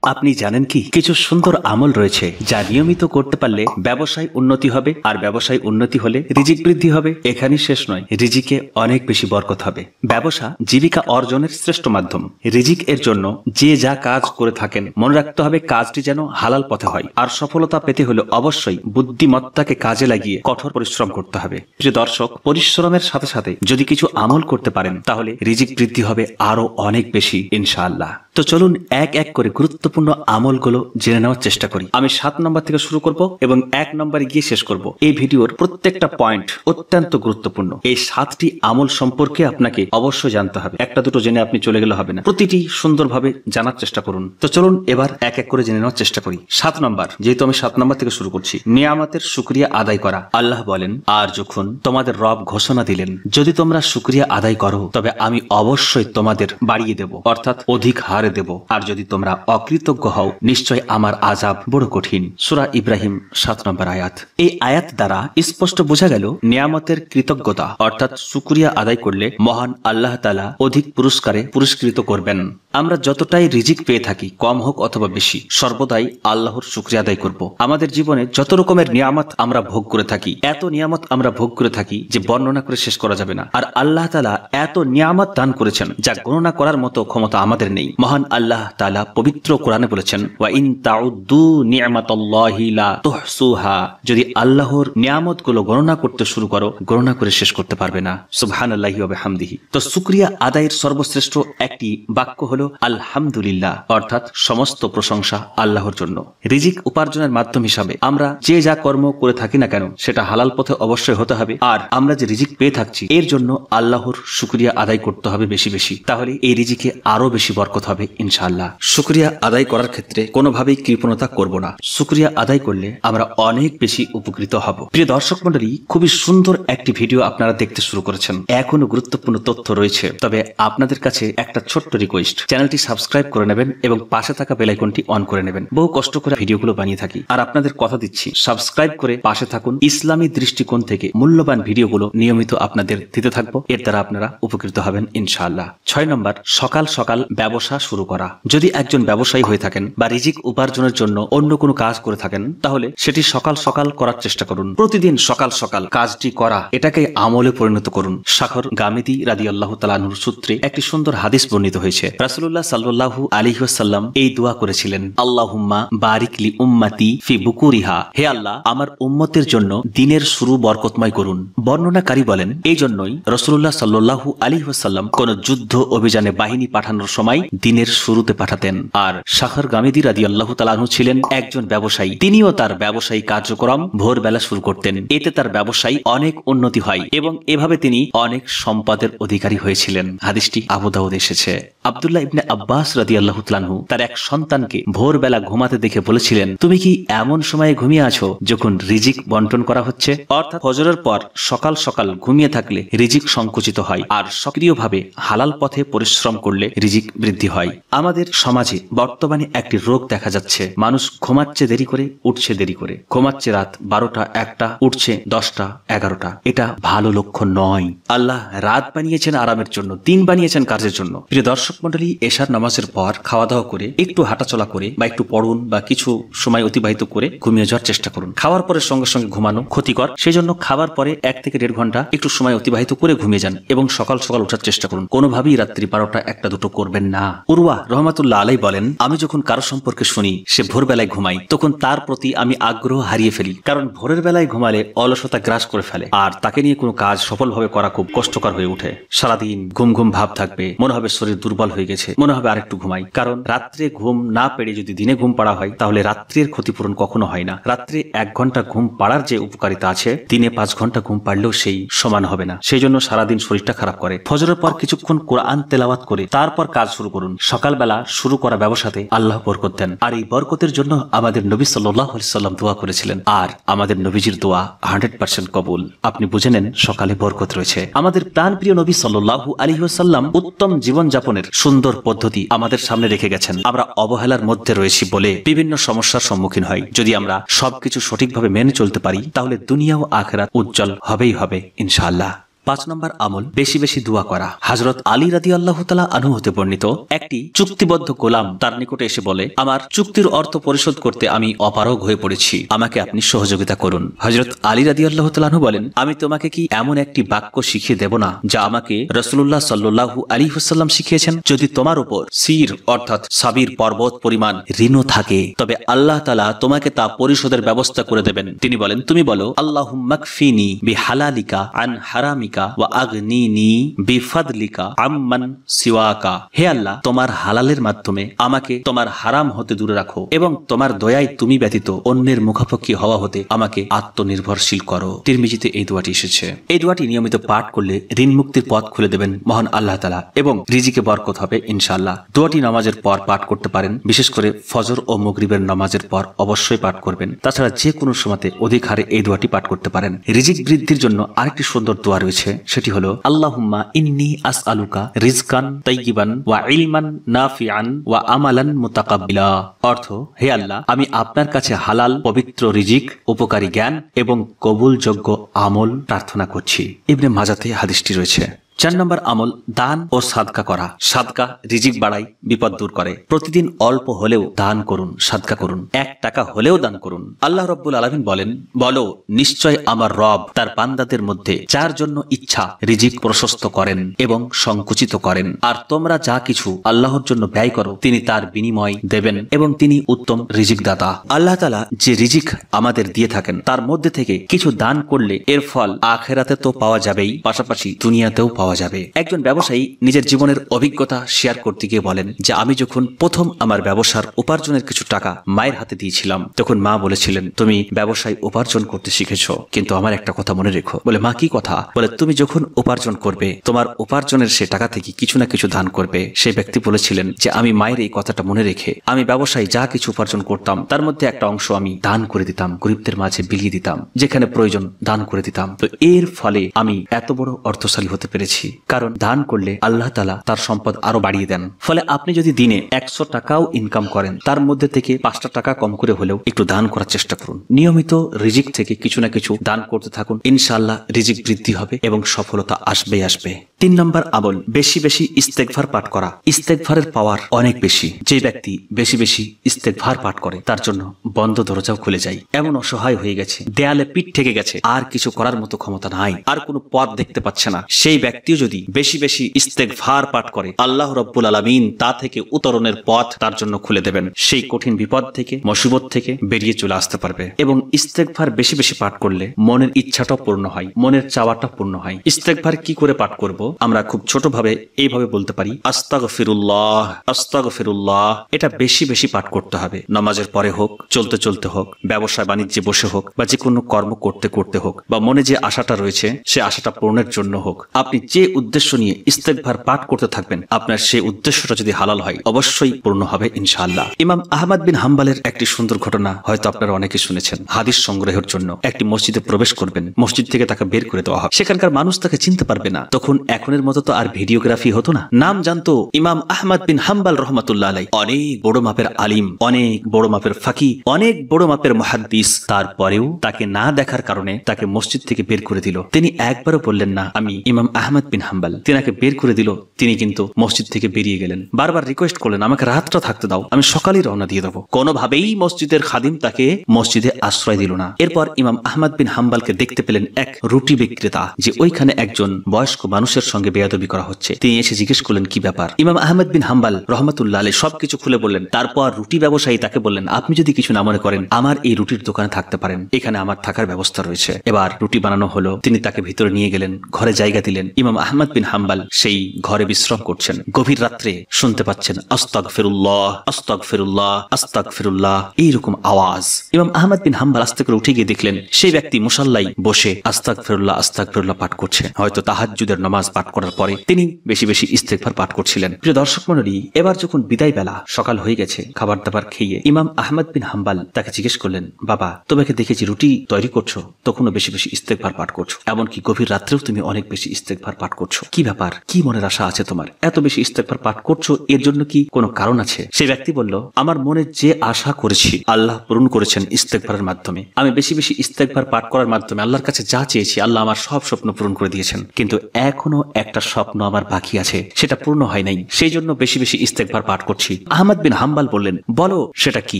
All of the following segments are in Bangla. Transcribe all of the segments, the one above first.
আপনি জানেন কি কিছু সুন্দর আমল রয়েছে যা নিয়মিত করতে পারলে ব্যবসায় উন্নতি হবে, আর ব্যবসায় উন্নতি হলে রিজিক বৃদ্ধি হবে। এখানেই শেষ নয়, রিজিকে অনেক বেশি বরকত হবে। ব্যবসা জীবিকা অর্জনের শ্রেষ্ঠ মাধ্যম। রিজিক এর জন্য যে যা কাজ করে থাকেন মনে রাখতে হবে কাজটি যেন হালাল পথে হয়। আর সফলতা পেতে হলে অবশ্যই বুদ্ধিমত্তাকে কাজে লাগিয়ে কঠোর পরিশ্রম করতে হবে। প্রিয় দর্শক, পরিশ্রমের সাথে সাথে যদি কিছু আমল করতে পারেন তাহলে রিজিক বৃদ্ধি হবে আরো অনেক বেশি ইনশাআল্লাহ। তো চলুন এক এক করে গুরুত্বপূর্ণ আমলগুলো জেনে নেওয়ার চেষ্টা করি। আমি 7 নম্বর থেকে শুরু করব এবং 1 নম্বরে গিয়ে শেষ করব। এই ভিডিওর প্রত্যেকটা পয়েন্ট অত্যন্ত গুরুত্বপূর্ণ। এই 7টি আমল সম্পর্কে আপনাকে অবশ্যই জানতে হবে। একটা দুটো জেনে আপনি চলে গেলে হবে না, প্রতিটি সুন্দরভাবে জানার চেষ্টা করুন। তো চলুন এবার এক এক করে জেনে নেওয়ার চেষ্টা করি। 7 নম্বর, যেহেতু আমি 7 নম্বর থেকে শুরু করছি, নিয়ামতের শুকরিয়া আদায় করা। আল্লাহ বলেন, আর যখন তোমাদের রব ঘোষণা দিলেন যদি তোমরা শুকরিয়া আদায় করো তবে আমি অবশ্যই তোমাদের বাড়িয়ে দেব, অর্থাৎ অধিক হারে দেব। আর যদি তোমরা অকৃতজ্ঞ হও নিশ্চয় আমার আযাব বড় কঠিন। সূরা ইব্রাহিম 7 নম্বর আয়াত। এই আয়াত দ্বারা স্পষ্ট বোঝা গেল নিয়ামতের কৃতজ্ঞতা অর্থাৎ শুকরিয়া আদায় করলে মহান আল্লাহ তাআলা অধিক পুরস্কারে পুরস্কৃত করবেন। আমরা যতটাই রিজিক পেয়ে থাকি, কম হোক অথবা বেশি, সর্বদাই আল্লাহর শুকরিয়া আদায় করব। আমাদের জীবনে যত রকমের নিয়ামত আমরা ভোগ করে থাকি, এত নিয়ামত আমরা ভোগ করে থাকি যে বর্ণনা করে শেষ করা যাবে না। আর আল্লাহ তাআলা এত নিয়ামত দান করেছেন যা গণনা করার মতো ক্ষমতা আমাদের নেই। মহান আল্লাহ তাআলা পবিত্র কোরআনে বলেছেন, ওয়া ইন তাউদ্দু নি'মাতাল্লাহি লা তুহসুহা, যদি আল্লাহর নিয়ামতগুলো গণনা করতে শুরু করো গণনা করে শেষ করতে পারবে না। সুবহানাল্লাহি ওয়া বিহামদিহি। তো শুকরিয়া আদায়ের সর্বশ্রেষ্ঠ একটি বাক্য হলো আলহামদুলিল্লাহ, অর্থাৎ সমস্ত প্রশংসা আল্লাহর জন্য। রিজিক উপার্জনের মাধ্যম হিসাবে আমরা যে যা কর্ম করে থাকি না কেন সেটা হালাল পথে অবশ্যই হতে হবে। আর আমরা যে রিজিক পেয়ে থাকছি এর জন্য আল্লাহর শুকরিয়া আদায় করতে হবে বেশি বেশি, তাহলে এই রিজিকে আরো বেশি বরকত হবে ইনশাআল্লাহ। শুকরিয়া আদায় করার ক্ষেত্রে কোনোভাবেই কৃপণতা করব না। শুকরিয়া আদায় করলে আমরা অনেক বেশি উপকৃত হব। প্রিয় দর্শক মণ্ডলী, খুবই সুন্দর একটি ভিডিও আপনারা দেখতে শুরু করেছেন। এখনো গুরুত্বপূর্ণ তথ্য রয়েছে, তবে আপনাদের কাছে একটা ছোট্ট রিকোয়েস্ট, চ্যানেলটি সাবস্ক্রাইব করে নেবেন এবং পাশে থাকা বেল আইকনটি অন করে নেবেন। বহু কষ্ট করে ভিডিওগুলো বানিয়ে থাকি, আর আপনাদের কথা দিচ্ছি সাবস্ক্রাইব করে পাশে থাকুন। ইসলামী দৃষ্টিকোণ থেকে মূল্যবান ভিডিওগুলো নিয়মিত আপনাদের দিতে থাকবো, এর দ্বারা আপনারা উপকৃত হবেন ইনশাআল্লাহ। 6 নম্বর, সকাল সকাল ব্যবসা শুরু করা। যদি একজন ব্যবসায়ী হয়ে থাকেন বা রিজিক উপার্জনের জন্য অন্য কোনো কাজ করে থাকেন তাহলে সেটি সকাল সকাল করার চেষ্টা করুন। প্রতিদিন সকাল সকাল কাজটি করা, এটাকে আমলে পরিণত করুন। শাখর গামিদি রাদিয়াল্লাহু তাআলা আনহুর সূত্রে একটি সুন্দর হাদিস বর্ণিত হয়েছে। রাসূলুল্লাহ সাল্লাল্লাহু আলাইহি ওয়াসাল্লাম এই দোয়া করেছিলেন, আল্লাহুম্মা বারিক লি উম্মতি ফি বুকুরিহা, হে আল্লাহ আমার উম্মতের জন্য দিনের শুরু বরকতময় করুন। বর্ণনাকারী বলেন, এই জন্যই রাসূলুল্লাহ সাল্লাল্লাহু আলাইহি ওয়াসাল্লাম কোন যুদ্ধ অভিযানে বাহিনী পাঠানোর সময় দিনের শুরুতে পাঠাতেন। আর শাখর গামিদি রাদিয়াল্লাহু তাআলা আনহু ছিলেন একজন ব্যবসায়ী। তিনিও তার ব্যবসায়ী কার্যক্রম ভোরবেলা শুরু করতেন। এতে তার ব্যবসায়ী অনেক উন্নতি হয় এবং এভাবে তিনি অনেক সম্পদের অধিকারী হয়েছিলেন। হাদিসটি আবু দাউদে এসেছে। আব্দুল্লাহ ইবনে আব্বাস রাদিয়াল্লাহু তাআলা আনহু তার এক সন্তানকে ভোরবেলা ঘুমাতে দেখে বলেছিলেন, তুমি কি এমন সময়ে ঘুমিয়ে আছো যখন রিজিক বন্টন করা হচ্ছে? অর্থাৎ ফজরের পর সকাল সকাল ঘুমিয়ে থাকলে রিজিক সংকুচিত হয়, আর সক্রিয়ভাবে হালাল পথে পরিশ্রম করলে রিজিক বৃদ্ধি হয়। আমাদের সমাজে বর্তমানে একটি রোগ দেখা যাচ্ছে, মানুষ ঘুমাচ্ছে দেরি করে, উঠছে দেরি করে। ঘুমাচ্ছে রাত 12টা 1টা, উঠছে 10টা 11টা। এটা ভালো লক্ষণ নয়। আল্লাহ রাত বানিয়েছেন আরামের জন্য, দিন বানিয়েছেন কাজের জন্য। প্রিয় দর্শক মণ্ডলী, এশার নামাজের পর খাওয়া দাওয়া করে একটু হাঁটাচলা করে বা একটু পড়ুন বা কিছু সময় অতিবাহিত করে ঘুমিয়ে যাওয়ার চেষ্টা করুন। খাওয়ার পরে সঙ্গে সঙ্গে ঘুমানো ক্ষতিকর, সেই জন্য খাবার পরে 1 থেকে 1.5 ঘন্টা একটু সময় অতিবাহিত করে ঘুমিয়ে যান এবং সকাল সকাল ওঠার চেষ্টা করুন। কোনোভাবেই রাত্রি 12টা 1টা 2টো করবেন না। উরওয়া রহমাতুল্লাহ আলাইহি বলেন, আমি যখন কারো সম্পর্কে শুনি সে ভোরবেলায় ঘুমায় তখন তার প্রতি আমি আগ্রহ হারিয়ে ফেলি, কারণ ভোরের বেলায় ঘুমালে অলসতা গ্রাস করে ফেলে আর তাকে নিয়ে কোনো কাজ সফলভাবে করা খুব কষ্টকর হয়ে ওঠে। সারাদিন ঘুম ঘুম ভাব থাকবে, মনে হবে শরীর দুর্বল হয়ে গেছে, মনে হবে আরেকটু ঘুমাই। কারণ রাত্রে ঘুম না পেরে যদি দিনে ঘুম পাড়া হয় তাহলে রাত্রের ক্ষতিপূরণ কখনো হয় না। রাত্রে 1 ঘন্টা ঘুম পাড়ার যে উপকারিতা আছে দিনে 5 ঘন্টা ঘুম পাড়লেও সেই সমান হবে না। সেই জন্য সারাদিন শরীরটা খারাপ করে। ফজরের পর কিছুক্ষণ কোরআন তেলাওয়াত করে তারপর কাজ শুরু করুন। সকালবেলা শুরু করা ব্যবসাতে আল্লাহ বরকত দেন, আর এই বরকতের জন্য আমাদের নবী সাল্লাল্লাহু আলাইহি ওয়াসাল্লাম দোয়া করেছিলেন, আর আমাদের নবীজির দোয়া 100% কবুল। আপনি বুঝে নেন সকালে বরকত রয়েছে। আমাদের প্রাণপ্রিয় নবী সাল্লাল্লাহু আলাইহি ওয়াসাল্লাম উত্তম জীবন যাপনের সুন্দর পদ্ধতি আমাদের সামনে রেখে গেছেন। আমরা অবহেলার মধ্যে রয়েছি বলে বিভিন্ন সমস্যার সম্মুখীন হই। যদি আমরা সবকিছু সঠিকভাবে মেনে চলতে পারি তাহলে দুনিয়া ও আখিরাত উজ্জ্বল হবেই হবে ইনশাআল্লাহ। 5 নম্বর আমল বেশি বেশি দোয়া করা। হযরত আলী রাদিয়াল্লাহু তাআলা আনহু হতে বর্ণিত, একটি চুক্তিবদ্ধ গোলাম তার নিকটে এসে বলে, আমার চুক্তির অর্থ পরিশোধ করতে আমি অপারগ হয়ে পড়েছি, আমাকে আপনি সহযোগিতা করুন। হযরত আলী রাদিয়াল্লাহু তাআলা আনহু বলেন, আমি তোমাকে কি এমন একটি বাক্য শিখিয়ে দেব না যা আমাকে রাসূলুল্লাহ সাল্লাল্লাহু আলাইহি ওয়াসাল্লাম শিখিয়েছেন? যদি তোমার উপর সির অর্থাৎ সাবির পর্বত পরিমাণ ঋণ থাকে তবে আল্লাহ তাআলা তোমাকে তা পরিশোধের ব্যবস্থা করে দেবেন। তিনি বলেন, তুমি বলো, আল্লাহুম্মা কফিনি বিহালালিকা আন হারামিকা ওয়া আগনিনি বিফাদলিকা আম্মান সিওয়াকা। হে আল্লাহ, তোমার হালালের মাধ্যমে আমাকে তোমার হারাম হতে দূরে রাখো এবং তোমার দয়ায় তুমি ব্যতীত অন্যের মুখাপেক্ষী হওয়া হতে আমাকে আত্মনির্ভরশীল করো। তিরমিজিতে এই দোয়াটি এসেছে। এই দোয়াটি নিয়মিত পাঠ করলে ঋণ মুক্তির পথ খুলে দেবেন মহান আল্লাহ তাআলা এবং রিজিকে বরকত হবে ইনশাআল্লাহ। দোয়াটি নামাজের পর পাঠ করতে পারেন, বিশেষ করে ফজর ও মাগরিবের নামাজের পর অবশ্যই পাঠ করবেন। তাছাড়া যে কোনো সময়তে অধিক হারে এই দোয়াটি পাঠ করতে পারেন। রিজিক বৃদ্ধির জন্য আরেকটি সুন্দর দোয়া রয়েছে, সেটি হলো আল্লাহুম্মা ইন্নী আসআলুকা রিজকান তাইয়িবান ওয়া ইলমান নাফিআন ওয়া আমালান মুতাকাব্বিলা। অর্থ, হে আল্লাহ, আমি আপনার কাছে হালাল পবিত্র রিজিক, উপকারী জ্ঞান এবং কবুলযোগ্য আমল প্রার্থনা করছি। ইবনে মাজাতে হাদিসটি রয়েছে। 4 নম্বর আমল দান ও সাদকা করা। সাদকা রিজিক বাড়ায়, বিপদ দূর করে। প্রতিদিন অল্প হলেও দান করুন, সাদকা করুন, 1 টাকা হলেও দান করুন। আল্লাহ রাব্বুল আলামিন বলেন, বলো, নিশ্চয় আমার রব তার বান্দাদের মধ্যে যার জন্য ইচ্ছা রিজিক প্রশস্ত করেন এবং সংকুচিত করেন। আর তোমরা যা কিছু আল্লাহর জন্য ব্যয় করো তিনি তার বিনিময় দেবেন এবং তিনি উত্তম রিজিক দাতা। আল্লাহ তাআলা যে রিজিক আমাদের দিয়ে থাকেন তার মধ্যে থেকে কিছু দান করলে এর ফল আখিরাতে তো পাওয়া যাবেই, পাশাপাশি দুনিয়াতেও পাওয়া যাবে। একজন ব্যবসায়ী নিজের জীবনের অভিজ্ঞতা শেয়ার করতে গিয়ে বলেন যে আমি যখন প্রথম আমার ব্যবসার উপার্জনের কিছু টাকা মায়ের হাতে দিয়েছিলাম তখন মা বলেছিলেন, তুমি ব্যবসায় উপার্জন করতে শিখেছো, কিন্তু আমার একটা কথা মনে রেখো। বলে, মা কি কথা? বলে, তুমি যখন উপার্জন করবে তোমার উপার্জনের সে টাকা থেকে কিছু না কিছু দান করবে। সেই ব্যক্তি বলেছিলেন যে আমি মায়ের এই কথাটা মনে রেখে আমি ব্যবসায় যা কিছু উপার্জন করতাম তার মধ্যে একটা অংশ আমি দান করে দিতাম, গরিবদের মাঝে বিলিয়ে দিতাম, যেখানে প্রয়োজন দান করে দিতাম। তো এর ফলে আমি এত বড় অর্থশালী হতে পেরেছি, কারণ দান করলে আল্লাহ তাআলা তার সম্পদ আরো বাড়িয়ে দেন। ফলে আপনি যদি দিনে 100 টাকাও ইনকাম করেন তার মধ্যে থেকে 5টা টাকা কম করে হলেও একটু দান করার চেষ্টা করুন। নিয়মিত রিজিক থেকে কিছু না কিছু দান করতে থাকুন, ইনশাআল্লাহ রিজিক বৃদ্ধি হবে এবং সফলতা আসবেই আসবে। 3 নম্বর আমল বেশি বেশি ইস্তেগফার পাঠ করা। ইস্তেগফারের পাওয়ার অনেক বেশি। যে ব্যক্তি বেশি বেশি ইস্তেগফার পাঠ করে তার জন্য বন্ধ দরজাও খুলে যায়। এমন অসহায় হয়ে গেছে, দেয়ালে পিঠ ঠেকে গেছে, আর কিছু করার মতো ক্ষমতা নাই, আর কোনো পথ দেখতে পাচ্ছে না, সেই ব্যক্তিও যদি বেশি বেশি ইস্তেগফার পাঠ করে আল্লাহ রাব্বুল আলামিন তা থেকে উত্তরণের পথ তার জন্য খুলে দেবেন। সেই কঠিন বিপদ থেকে, মুসিবত থেকে বেরিয়ে চলে আসতে পারবে। এবং ইস্তেগফার বেশি বেশি পাঠ করলে মনের ইচ্ছাটা পূর্ণ হয়, মনের চাওয়াটা পূর্ণ হয়। ইস্তেগফার কি করে পাঠ করব? আমরা খুব ছোটভাবে এইভাবে বলতে পারি, আস্তাগফিরুল্লাহ আস্তাগফিরুল্লাহ। এটা বেশি বেশি পাঠ করতে হবে। নামাজের পরে হোক, চলতে চলতে হোক, ব্যবসা বাণিজ্যে বসে হোক, বা যে কোনো কর্ম করতে করতে হোক, বা মনে যে আশাটা রয়েছে সে আশাটা পূরণের জন্য হোক, আপনি যে উদ্দেশ্য নিয়ে ইস্তেগফার পাঠ করতে থাকবেন আপনার সেই উদ্দেশ্যটা যদি হালাল হয় অবশ্যই পূর্ণ হবে ইনশাআল্লাহ। ইমাম আহমদ বিন হাম্বলের একটি সুন্দর ঘটনা হয়তো আপনারা অনেকে শুনেছেন। হাদিস সংগ্রহের জন্য একটি মসজিদে প্রবেশ করবেন, মসজিদ থেকে তাকে বের করে দেওয়া হয়। সেখানকার মানুষ তাকে চিনতে পারবে না। তখন এখনের মতো তো আর ভিডিওগ্রাফি হতো না। নাম জানতো ইমাম আহমদ বিন হাম্বল রহমাতুল্লাহ আলাইহি। অনেক বড় মাপের আলিম, অনেক বড় মাপের ফাকি, অনেক বড় মাপের মুহাদ্দিস। তারপরেও তাকে না দেখার কারণে তাকে মসজিদ থেকে বের করে দিল। তিনি একবারও বললেন না আমি ইমাম আহমদ বিন হাম্বল। তিনাকে বের করে দিল, তিনি কিন্তু মসজিদ থেকে বেরিয়ে গেলেন। বারবার রিকোয়েস্ট করলেন আমাকে রাতটা থাকতে দাও, আমি সকালেই রওনা দিয়ে দেবো। কোনোভাবেই মসজিদের খাদিম তাকে মসজিদে আশ্রয় দিল না। এরপর ইমাম আহমদ বিন হাম্বলকে দেখতে পেলেন এক রুটি বিক্রেতা, যে ওইখানে একজন বয়স্ক মানুষের সঙ্গে বেয়াদবি করা হচ্ছে। তিনি এসে জিজ্ঞেস করলেন কি ব্যাপার। ইমাম আহমদ বিন হাম্বল রহমাতুল্লাহ আলাইহি সবকিছু খুলে বললেন। তারপর রুটি ব্যবসায়ী তাকে বললেন আপনি যদি কিছু না মনে করেন আমার এই রুটির দোকানে থাকতে পারেন, এখানে আমার থাকার ব্যবস্থা রয়েছে। এবার রুটি বানানো হলো, তিনি তাকে ভিতরে নিয়ে গেলেন, ঘরে জায়গা দিলেন। ইমাম আহমদ বিন হাম্বল সেই ঘরে বিশ্রাম করছেন। গভীর রাত্রে শুনতে পাচ্ছেন আস্তাগফিরুল্লাহ আস্তাগফিরুল্লাহ আস্তাগফিরুল্লাহ এইরকম আওয়াজ। ইমাম আহমদ বিন হাম্বল আস্তে করে উঠে গিয়ে দেখলেন সেই ব্যক্তি মুসাল্লায় বসে আস্তাগফিরুল্লাহ আস্তাগফিরুল্লাহ পাঠ করছে। হয়তো তাহাজ্জুদের নামাজ পাঠ করার পরে তিনি বেশি বেশি ইস্তেগফার পাঠ করছিলেন। প্রিয় দর্শক মণ্ডলী, এবার যখন বিদায় বেলা, সকাল হয়ে গেছে, খাবার দাবার খেয়ে ইমাম আহমদ বিন হাম্বাল তাকে জিজ্ঞেস করলেন, বাবা তোমাকে দেখেছি রুটি তৈরি করছো, তখনও বেশি বেশি ইস্তেগফার পাঠ করছো, এমনকি গভীর রাত্রেও তুমি অনেক বেশি ইস্তেগফার পাঠ করছো, কি ব্যাপার, কি মনের আশা আছে তোমার, এত বেশি ইস্তেগফার পাঠ করছো, এর জন্য কি কোনো কারণ আছে? সেই ব্যক্তি বলল, আমার মনে যে আশা করেছি আল্লাহ পূরণ করেছেন ইস্তেগফারের মাধ্যমে। আমি বেশি বেশি ইস্তেগফার পাঠ করার মাধ্যমে আল্লাহর কাছে যা চেয়েছি আল্লাহ আমার সব স্বপ্ন পূরণ করে দিয়েছেন, কিন্তু এখনো একটা স্বপ্ন আমার বাকি আছে, সেটা পূর্ণ হয় নাই, সেই জন্য বেশি বেশি ইস্তেগফার পাঠ করছি। আহমদ বিন হাম্বাল বললেন, বলো সেটা কি,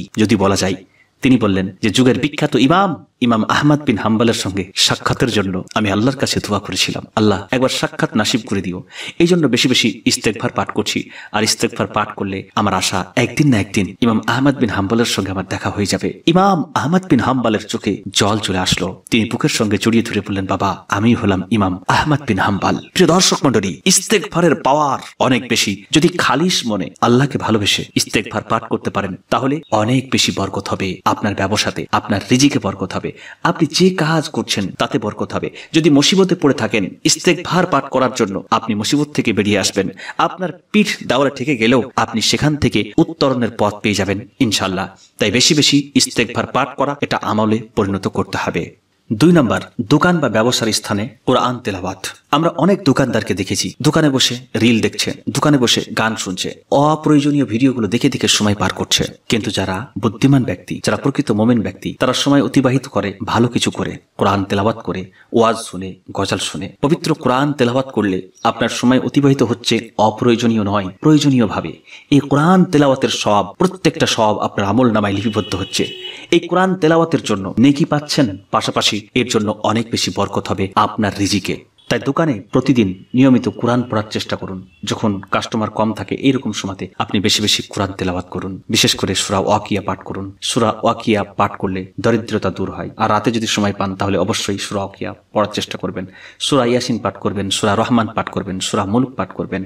যদি বলা যায়। তিনি বললেন যে যুগের বিখ্যাত ইমাম আহমদ বিন হাম্বালের সঙ্গে সাক্ষাতের জন্য আমি আল্লাহর কাছে দোয়া করেছিলাম, আল্লাহ একবার সাক্ষাৎ নাসিব করে দিও, এই জন্য বেশি বেশি ইস্তেগফার পাঠ করছি। আর ইস্তেগফার পাঠ করলে আমার আশা একদিন না একদিন ইমাম আহমদ বিন হাম্বালের সঙ্গে আমার দেখা হয়ে যাবে। ইমাম আহমদ বিন হাম্বালের চোখে জল চলে আসলো, তিনি বুকের সঙ্গে জড়িয়ে ধরে বললেন, বাবা আমি হলাম ইমাম আহমদ বিন হাম্বাল। প্রিয় দর্শক মণ্ডলী, ইস্তেগফারের পাওয়ার অনেক বেশি। যদি খালিস মনে আল্লাহকে ভালোবেসে ইস্তেগফার পাঠ করতে পারেন তাহলে অনেক বেশি বরকত হবে, আপনার ব্যবসাতে, আপনার রিজিকে বরকত হবে, আপনি যে কাজ করছেন তাতে বরকত হবে। যদি মুসিবতে পড়ে থাকেন, ইস্তেগফার পাঠ করার জন্য আপনি মুসিবত থেকে বেরিয়ে আসবেন। আপনার পিঠ দাওয়ালে ঠেকে গেলেও আপনি সেখান থেকে উত্তরণের পথ পেয়ে যাবেন ইনশাআল্লাহ। তাই বেশি বেশি ইস্তেগফার পাঠ করা, এটা আমলে পরিণত করতে হবে। 2 নম্বর, দোকান বা ব্যবসার স্থানে কোরআন তেলাওয়াত। আমরা অনেক দোকানদারকে দেখেছি দোকানে বসে রিল দেখছে, দোকানে বসে গান শুনছে, অপ্রয়োজনীয় ভিডিওগুলো দেখে দেখে সময় পার করছে। কিন্তু যারা বুদ্ধিমান ব্যক্তি, যারা প্রকৃত মুমিন ব্যক্তি, তারা সময় অতিবাহিত করে ভালো কিছু করে, কোরআন তেলাওয়াত করে, ওয়াজ শুনে, গজল শুনে। পবিত্র কোরআন তেলাওয়াত করলে আপনার সময় অতিবাহিত হচ্ছে অপ্রয়োজনীয় নয়, প্রয়োজনীয় ভাবে। এই কোরআন তেলাওয়াতের সওয়াব, প্রত্যেকটা সওয়াব আপনার আমল নামায় লিপিবদ্ধ হচ্ছে। এই কোরআন তেলাওয়াতের জন্য নেকি পাচ্ছেন, পাশাপাশি এর জন্য অনেক বেশি বরকত হবে আপনার রিজিকে। তাই দোকানে প্রতিদিন নিয়মিত কোরআন পড়ার চেষ্টা করুন। যখন কাস্টমার কম থাকে এইরকম সময়তে আপনি বেশি বেশি কোরআন তেলাওয়াত করুন। বিশেষ করে সূরা ওয়াকিয়া পাঠ করুন। সূরা ওয়াকিয়া পাঠ করলে দরিদ্রতা দূর হয়। আর রাতে যদি সময় পান তাহলে অবশ্যই সূরা ওয়াকিয়া পড়ার চেষ্টা করবেন। সূরা ইয়াসিন পাঠ করবেন, সূরা রহমান পাঠ করবেন, সূরা মুলক পাঠ করবেন।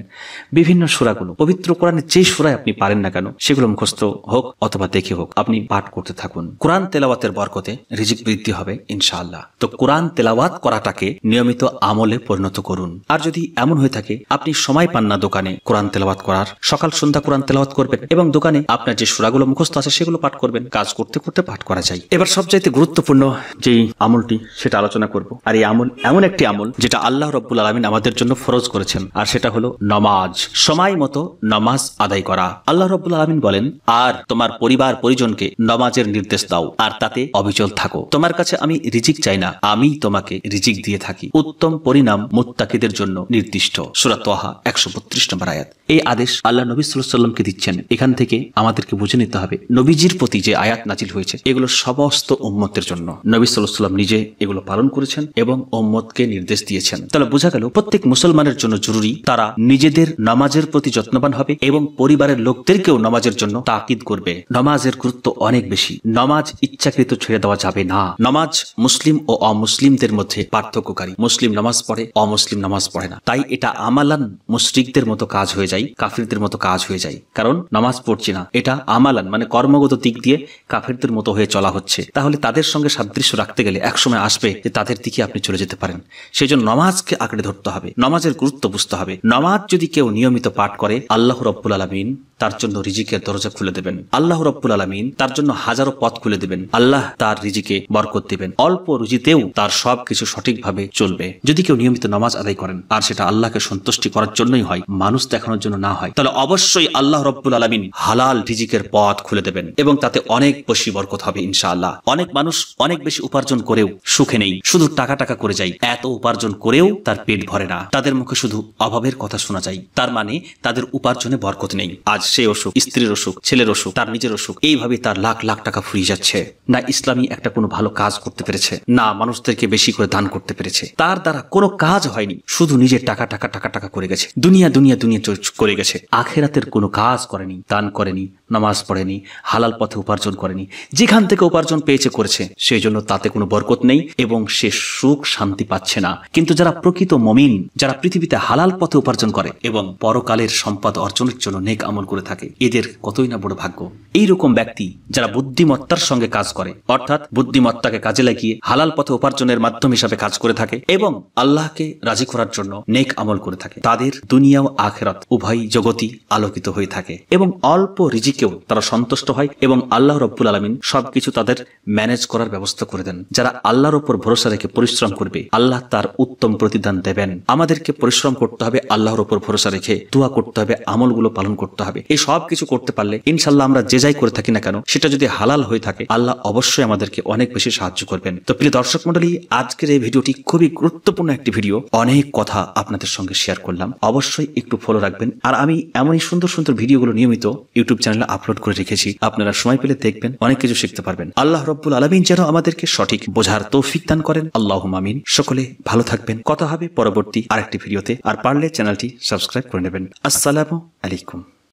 বিভিন্ন সূরাগুলো, পবিত্র কোরআনের যে সূরায় আপনি পারেন না কেন সেগুলো মুখস্থ হোক অথবা দেখে হোক আপনি পাঠ করতে থাকুন। কোরআন তেলাওয়াতের বরকতে রিজিক বৃদ্ধি হবে ইনশাআল্লাহ। তো কোরআন তেলাওয়াত করাটাকে নিয়মিত আমলে পরিণত করুন। আর যদি এমন হয়ে থাকে আপনি সময় পান না দোকানে কোরআন তেলাওয়াত করার, সকাল সন্ধ্যা কোরআন তেলাওয়াত করবেন এবং দোকানে আপনার যে সূরাগুলো মুখস্থ আছে সেগুলো পাঠ করবেন। কাজ করতে করতে পাঠ করা যায়। এবার সবচাইতে গুরুত্বপূর্ণ যেই আমলটি সেটা আলোচনা করব। আর এই আমল এমন একটি আমল যেটা আল্লাহ রাব্বুল আলামিন আমাদের জন্য ফরজ করেছেন, আর সেটা হলো নামাজ। সময় মতো নামাজ আদায় করা। আল্লাহ রাব্বুল আলামিন বলেন, আর তোমার পরিবার পরিজনকে নামাজের নির্দেশ দাও আর তাতে অবিচল থাকো। তোমার কাছে আমি রিজিক চাই না, আমি তোমাকে রিজিক দিয়ে থাকি। উত্তম পরিণাম মুত্তাকিদের জন্য নির্দিষ্ট। সূরা তাহা 132 নম্বর আয়াত। এই আদেশ আল্লাহ নবী সাল্লাল্লাহু আলাইহি ওয়াসাল্লামকে দিচ্ছেন। এখান থেকে আমাদেরকে বুঝে নিতে হবে নবীজির প্রতি যে আয়াত নাজিল হয়েছে এগুলো সমস্ত উম্মতের জন্য। নবী সাল্লাল্লাহু আলাইহি ওয়াসাল্লাম নিজে এগুলো পালন করেছেন এবং উম্মতকে নির্দেশ দিয়েছেন। তাহলে বোঝা গেল প্রত্যেক মুসলমানের জন্য জরুরি তারা নিজেদের নামাজের প্রতি যত্নবান হবে এবং পরিবারের লোকদেরকেও নামাজের জন্য তাকিদ করবে। নামাজের গুরুত্ব অনেক বেশি। নামাজ ইচ্ছাকৃত ছেড়ে দেওয়া যাবে না। নামাজ মুসলিম ও অমুসলিমদের মধ্যে পার্থক্যকারী। মুসলিম নামাজ পড়ে, অমুসলিম নামাজ পড়ে না। তাই এটা আমালান মুশরিকদের মতো কাজ হয়ে যায়, কাফিরদের মতো কাজ হয়ে যায়। কারণ নামাজ পড়ছি না, এটা আমালান মানে কর্মগত দিক দিয়ে কাফিরদের মতো হয়ে চলা হচ্ছে। তাহলে তাদের সঙ্গে সাদৃশ্য রাখতে গেলে একসময় আসবে যে তাদের দিকে আপনি চলে যেতে পারেন। সেই জন্য নামাজকে আঁকড়ে ধরতে হবে, নামাজের গুরুত্ব বুঝতে হবে। নামাজ যদি কেউ নিয়মিত পাঠ করে আল্লাহ রাব্বুল আলামিন তার জন্য রিজিকের দরজা খুলে দেবেন। আল্লাহ রাব্বুল আলামিন তার জন্য হাজারো পথ খুলে দেবেন। আল্লাহ তার রিজিকে বরকত দিবেন। অল্প রুজিতেও তার সবকিছু সঠিকভাবে চলবে যদি কেউ নিয়মিত নামাজ আদায় করেন। আর সেটা আল্লাহকে সন্তুষ্টি করার জন্যই হয়, মানুষ দেখানোর জন্য না হয়। তাহলে অবশ্যই আল্লাহ রাব্বুল আলামিন হালাল রিজিকের পথ খুলে দেবেন এবং তাতে অনেক বেশি বরকত হবে ইনশাআল্লাহ। অনেক মানুষ অনেক বেশি উপার্জন করেও সুখে নেই, শুধু টাকা টাকা করে যায়। এত উপার্জন করেও তার পেট ভরে না, তাদের মুখে শুধু অভাবের কথা শোনা যায়। তার মানে তাদের উপার্জনে বরকত নেই। আজ সে অসুখ, স্ত্রীর অসুখ, ছেলের অসুখ, তার নিজের অসুখ, এইভাবে তার লাখ লাখ টাকা ফুরিয়ে যাচ্ছে। না ইসলামী একটা কোনো ভালো কাজ করতে পেরেছে, না মানুষদেরকে বেশি করে দান করতে পেরেছে। তার দ্বারা কোনো কাজ হয়নি, শুধু নিজের টাকা টাকা টাকা টাকা করে গেছে, দুনিয়া দুনিয়া দুনিয়া করে গেছে। আখেরাতের কোনো কাজ করেনি, দান করেনি, নামাজ পড়েনি, হালাল পথে উপার্জন করেনি, যেখান থেকে উপার্জন পেয়েছে করেছে, সেই জন্য তাতে কোনো বরকত নেই এবং সে সুখ শান্তি পাচ্ছে না। কিন্তু যারা প্রকৃত মুমিন, যারা পৃথিবীতে হালাল পথে উপার্জন করে এবং পরকালের সম্পদ অর্জনের জন্য নেক আমল করে থাকে, এদের কতই না বড় ভাগ্য। এইরকম ব্যক্তি যারা বুদ্ধিমত্তার সঙ্গে কাজ করে, অর্থাৎ বুদ্ধিমত্তাকে কাজে লাগিয়ে হালাল পথে উপার্জনের মাধ্যম হিসাবে কাজ করে থাকে এবং আল্লাহকে রাজি করার জন্য নেক আমল করে থাকে, তাদের দুনিয়া ও আখিরাত উভয় জগতই আলোকিত হয়ে থাকে এবং অল্প রিজিকেও তারা সন্তুষ্ট হয় এবং আল্লাহ রাব্বুল আলামিন সবকিছু তাদের ম্যানেজ করার ব্যবস্থা করে দেন। যারা আল্লাহর উপর ভরসা রেখে পরিশ্রম করবে, আল্লাহ তার উত্তম প্রতিদান দেবেন। আমাদেরকে পরিশ্রম করতে হবে, আল্লাহর উপর ভরসা রেখে দোয়া করতে হবে, আমলগুলো পালন করতে হবে। এই সব কিছু করতে পারলে ইনশাল্লাহ আমরা যে যাই করে থাকি না কেন, সেটা যদি হালাল হয়ে থাকে, আল্লাহ অবশ্যই আমাদেরকে অনেক বেশি সাহায্য করবেন। তো প্রিয় দর্শক মণ্ডলী, আজকের এই ভিডিওটি খুবই গুরুত্বপূর্ণ একটি ভিডিও, অনেক কথা আপনাদের সঙ্গে শেয়ার করলাম। অবশ্যই একটু ফলো রাখবেন। আর আমি এমনই সুন্দর সুন্দর ভিডিওগুলো নিয়মিত ইউটিউব চ্যানেলে আপলোড করে রেখেছি, আপনারা সময় পেলে দেখবেন, অনেক কিছু শিখতে পারবেন। আল্লাহ রাব্বুল আলামিন যেন আমাদেরকে সঠিক বোঝার তৌফিক দান করেন। আল্লাহুম্মা আমিন। সকলে ভালো থাকবেন। কথা হবে পরবর্তী আরেকটি ভিডিওতে। আর পারলে চ্যানেলটি সাবস্ক্রাইব করে নেবেন। আসসালামু আলাইকুম।